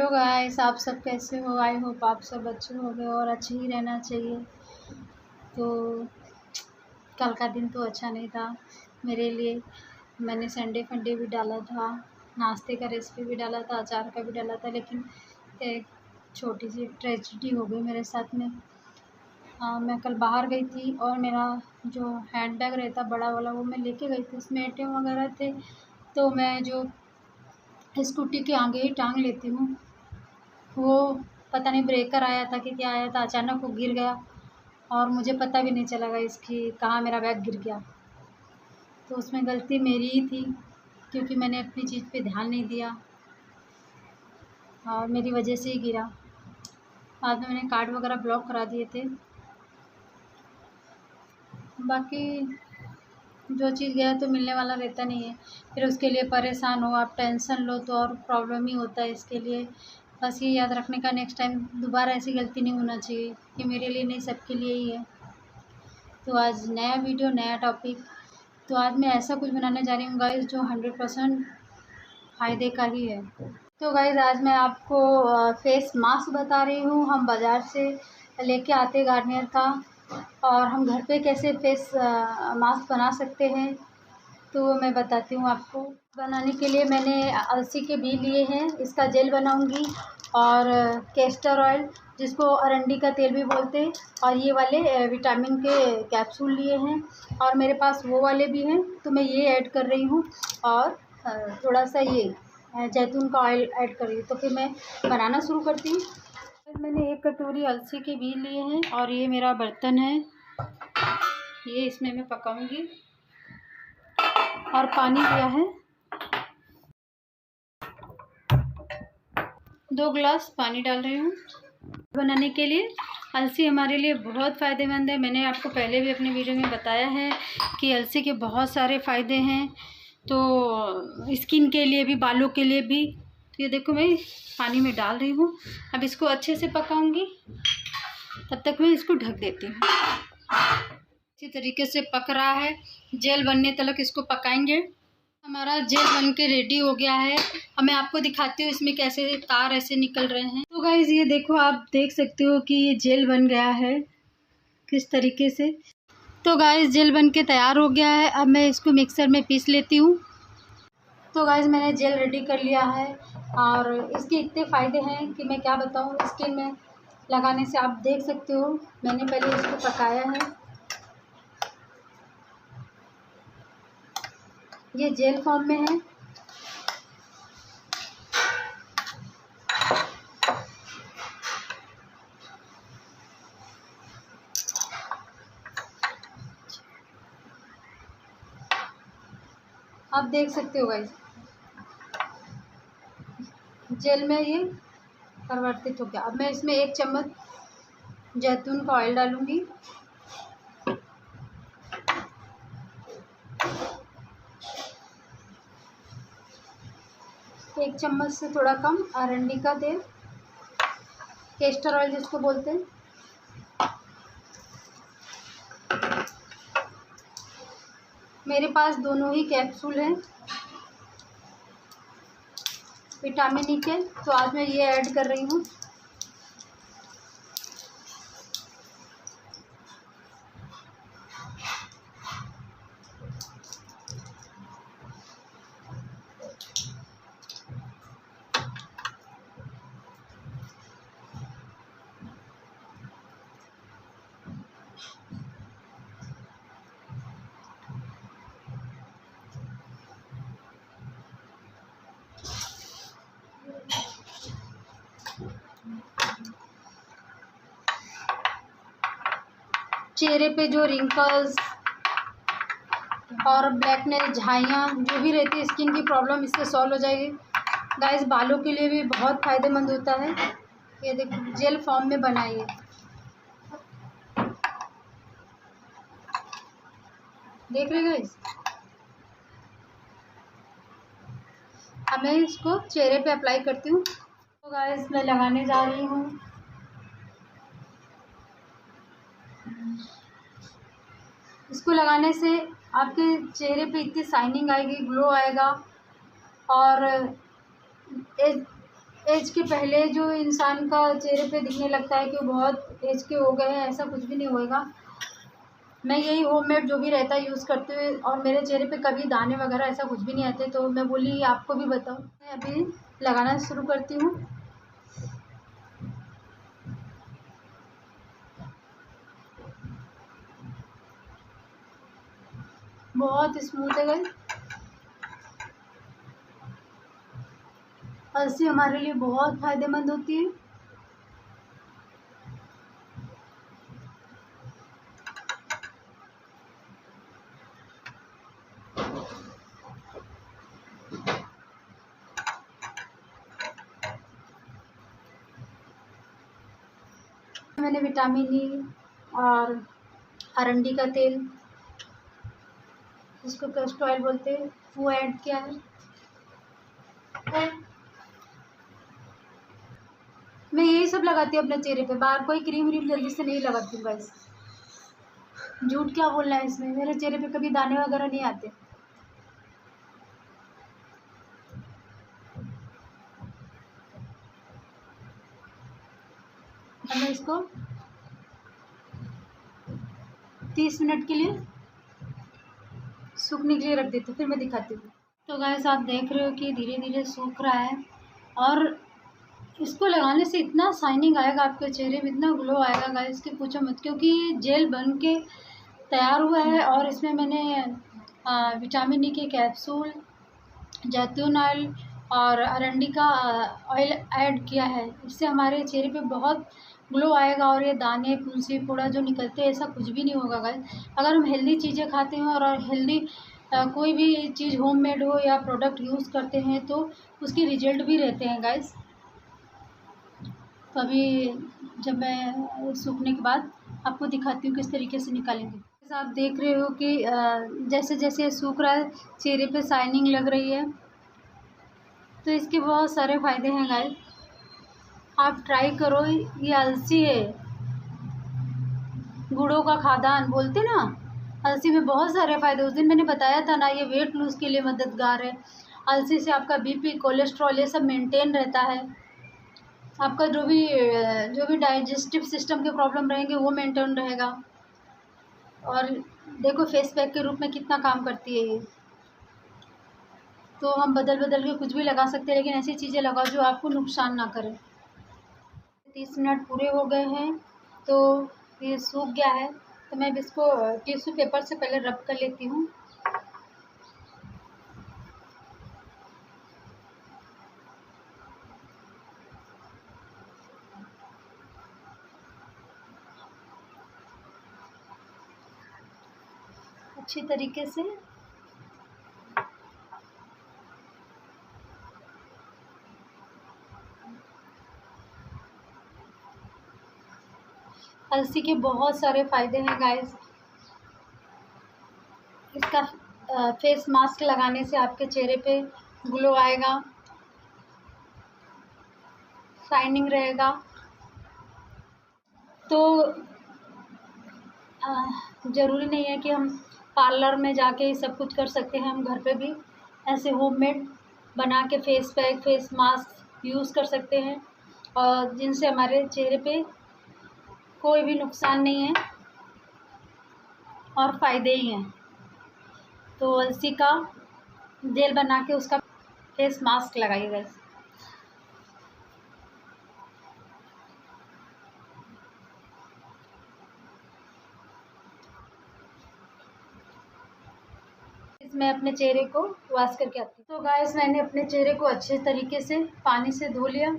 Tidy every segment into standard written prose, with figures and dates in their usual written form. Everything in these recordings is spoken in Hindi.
हेलो गाइस, आप सब कैसे हो? आई होप आप सब अच्छे हो गए और अच्छे ही रहना चाहिए। तो कल का दिन तो अच्छा नहीं था मेरे लिए। मैंने संडे फंडे भी डाला था, नाश्ते का रेसिपी भी डाला था, अचार का भी डाला था, लेकिन एक छोटी सी ट्रेजेडी हो गई मेरे साथ में। मैं कल बाहर गई थी और मेरा जो हैंड बैग रहता बड़ा वाला वो मैं लेके गई थी, उसमें एटीएम वगैरह थे। तो मैं जो स्कूटी के आगे ही टांग लेती हूँ, वो पता नहीं ब्रेकर आया था कि क्या आया था, अचानक वो गिर गया और मुझे पता भी नहीं चला गाइस कि कहाँ मेरा बैग गिर गया। तो उसमें गलती मेरी ही थी, क्योंकि मैंने अपनी चीज़ पे ध्यान नहीं दिया और मेरी वजह से ही गिरा। बाद में मैंने कार्ड वगैरह ब्लॉक करा दिए थे। बाकी जो चीज़ गया तो मिलने वाला रहता नहीं है, फिर उसके लिए परेशान हो, आप टेंशन लो तो और प्रॉब्लम ही होता है। इसके लिए बस ये याद रखने का, नेक्स्ट टाइम दोबारा ऐसी गलती नहीं होना चाहिए कि मेरे लिए नहीं सबके लिए ही है। तो आज नया वीडियो, नया टॉपिक। तो आज मैं ऐसा कुछ बनाने जा रही हूँ गाइस जो 100% फ़ायदे का ही है। तो गाइस आज मैं आपको फेस मास्क बता रही हूँ। हम बाज़ार से लेके आते गार्नियर का, और हम घर पे कैसे फेस मास्क बना सकते हैं तो वो मैं बताती हूँ आपको। बनाने के लिए मैंने अलसी के बीज लिए हैं, इसका जेल बनाऊँगी, और कैस्टर ऑयल जिसको अरंडी का तेल भी बोलते हैं, और ये वाले विटामिन के कैप्सूल लिए हैं, और मेरे पास वो वाले भी हैं तो मैं ये ऐड कर रही हूँ, और थोड़ा सा ये जैतून का ऑयल ऐड कर रही हूँ। तो फिर मैं बनाना शुरू करती हूँ। मैंने 1 कटोरी अलसी के बीज लिए हैं और ये मेरा बर्तन है, ये इसमें मैं पकाऊंगी, और पानी लिया है 2 गिलास पानी डाल रही हूँ बनाने के लिए। अलसी हमारे लिए बहुत फ़ायदेमंद है। मैंने आपको पहले भी अपने वीडियो में बताया है कि अलसी के बहुत सारे फ़ायदे हैं, तो स्किन के लिए भी, बालों के लिए भी। तो ये देखो मैं पानी में डाल रही हूँ, अब इसको अच्छे से पकाऊंगी, तब तक मैं इसको ढक देती हूँ। इसी तरीके से पक रहा है, जेल बनने तक इसको पकाएंगे। हमारा जेल बन के रेडी हो गया है। अब मैं आपको दिखाती हूँ इसमें कैसे तार ऐसे निकल रहे हैं। तो गाइस ये देखो, आप देख सकते हो कि ये जेल बन गया है किस तरीके से। तो गाइस जेल बन के तैयार हो गया है। अब मैं इसको मिक्सर में पीस लेती हूँ। तो गाइस मैंने जेल रेडी कर लिया है, और इसके इतने फ़ायदे हैं कि मैं क्या बताऊँ। स्किन में लगाने से आप देख सकते हो, मैंने पहले इसको पकाया है, ये जेल फॉर्म में है। आप देख सकते हो गाइस, जेल में ये परिवर्तित हो गया। अब मैं इसमें 1 चम्मच जैतून का ऑयल डालूंगी, एक चम्मच से थोड़ा कम अरंडी का तेल, कैस्टर ऑयल जिसको बोलते हैं, मेरे पास दोनों ही कैप्सूल हैं विटामिन ई के, तो आज मैं ये ऐड कर रही हूँ। चेहरे पे जो रिंकल्स और ब्लैकनेस, झाइयाँ जो भी रहती है, स्किन की प्रॉब्लम इससे सॉल्व हो जाएगी। गाइस बालों के लिए भी बहुत फ़ायदेमंद होता है। ये देखो जेल फॉर्म में बनाइए, देख रहे गाइस। अब मैं इसको चेहरे पे अप्लाई करती हूँ। तो गाइस मैं लगाने जा रही हूँ। इसको लगाने से आपके चेहरे पे इतनी शाइनिंग आएगी, ग्लो आएगा, और एज के पहले जो इंसान का चेहरे पे दिखने लगता है कि वो बहुत एज के हो गए हैं, ऐसा कुछ भी नहीं होएगा। मैं यही होममेड जो भी रहता है यूज़ करते हुए, और मेरे चेहरे पे कभी दाने वगैरह ऐसा कुछ भी नहीं आते, तो मैं बोली आपको भी बताऊँ। मैं अभी लगाना शुरू करती हूँ। बहुत स्मूथ है गाइस। अलसी हमारे लिए बहुत फ़ायदेमंद होती है। मैंने विटामिन ई और अरंडी का तेल, जिसको कैस्टर ऑयल बोलते हैं, वो ऐड किया है। मैं यही सब लगाती हूँ अपने चेहरे पे, बाहर कोई क्रीम व्रीम जल्दी से नहीं लगाती हूँ गाइस। झूठ क्या बोलना है इसमें, मेरे चेहरे पे कभी दाने वगैरह नहीं आते। अब मैं इसको 30 मिनट के लिए सूखने के लिए रख देती हूँ, फिर मैं दिखाती हूँ। तो गाइस आप देख रहे हो कि धीरे धीरे सूख रहा है, और इसको लगाने से इतना शाइनिंग आएगा आपके चेहरे में, इतना ग्लो आएगा गाइस कि पूछो मत, क्योंकि ये जेल बन के तैयार हुआ है। और इसमें मैंने विटामिन ई के कैप्सूल, जैतून ऑयल और अरंडी का ऑयल ऐड किया है। इससे हमारे चेहरे पे बहुत ग्लो आएगा, और ये दाने फुंसी फोड़ा जो निकलते हैं ऐसा कुछ भी नहीं होगा गाइस। अगर हम हेल्दी चीज़ें खाते हैं और हेल्दी कोई भी चीज़ होममेड हो या प्रोडक्ट यूज़ करते हैं तो उसके रिजल्ट भी रहते हैं गाइस। तो अभी जब मैं सूखने के बाद आपको दिखाती हूँ किस तरीके से निकालेंगे। जैसा आप देख रहे हो कि जैसे जैसे सूख रहा है चेहरे पे शाइनिंग लग रही है, तो इसके बहुत सारे फ़ायदे हैं गाइस, आप ट्राई करो। ये अलसी है, गुड़ों का खादान बोलते ना, अलसी में बहुत सारे फ़ायदे, उस दिन मैंने बताया था ना, ये वेट लूज़ के लिए मददगार है। अलसी से आपका बीपी, कोलेस्ट्रॉल ये सब मेंटेन रहता है। आपका जो भी डाइजेस्टिव सिस्टम के प्रॉब्लम रहेंगे वो मेंटेन रहेगा। और देखो फेस पैक के रूप में कितना काम करती है ये। तो हम बदल बदल के कुछ भी लगा सकते हैं, लेकिन ऐसी चीज़ें लगाओ जो आपको नुकसान ना करे। 30 मिनट पूरे हो गए हैं, तो ये सूख गया है, तो मैं इसको टिश्यू पेपर से पहले रब कर लेती हूँ। अच्छी तरीके से अलसी के बहुत सारे फ़ायदे हैं गाइस। इसका फेस मास्क लगाने से आपके चेहरे पे ग्लो आएगा, शाइनिंग रहेगा। तो ज़रूरी नहीं है कि हम पार्लर में जाके ही सब कुछ कर सकते हैं, हम घर पे भी ऐसे होममेड बना के face pack, face mask use कर सकते हैं, और जिनसे हमारे चेहरे पे कोई भी नुकसान नहीं है और फ़ायदे ही हैं। तो अलसी का जेल बना के उसका फेस मास्क लगाइएगा। मैं अपने चेहरे को वॉश करके आती हूँ। तो गाइस मैंने अपने चेहरे को अच्छे तरीके से पानी से धो लिया।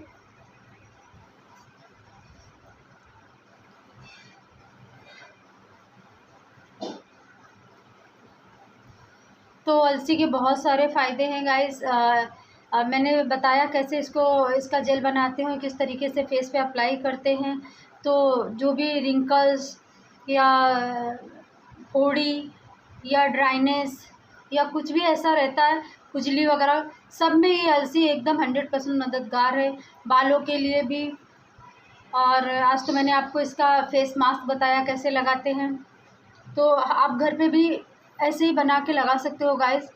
तो अलसी के बहुत सारे फ़ायदे हैं गाइस। मैंने बताया कैसे इसका जेल बनाते हैं, किस तरीके से फेस पे अप्लाई करते हैं। तो जो भी रिंकल्स या फोड़ी या ड्राइनेस या कुछ भी ऐसा रहता है, खुजली वगैरह, सब में ये अलसी एकदम 100% मददगार है, बालों के लिए भी। और आज तो मैंने आपको इसका फेस मास्क बताया कैसे लगाते हैं, तो आप घर पे भी ऐसे ही बना के लगा सकते हो गाइस।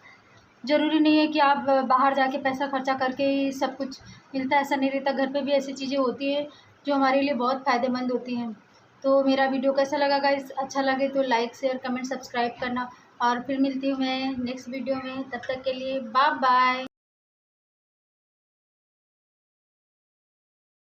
ज़रूरी नहीं है कि आप बाहर जाके पैसा खर्चा करके ही सब कुछ मिलता है, ऐसा नहीं रहता। घर पे भी ऐसी चीज़ें होती है जो हमारे लिए बहुत फ़ायदेमंद होती हैं। तो मेरा वीडियो कैसा लगा गाइस? अच्छा लगे तो लाइक शेयर कमेंट सब्सक्राइब करना। और फिर मिलती हूँ मैं नेक्स्ट वीडियो में, तब तक के लिए बाय बाय।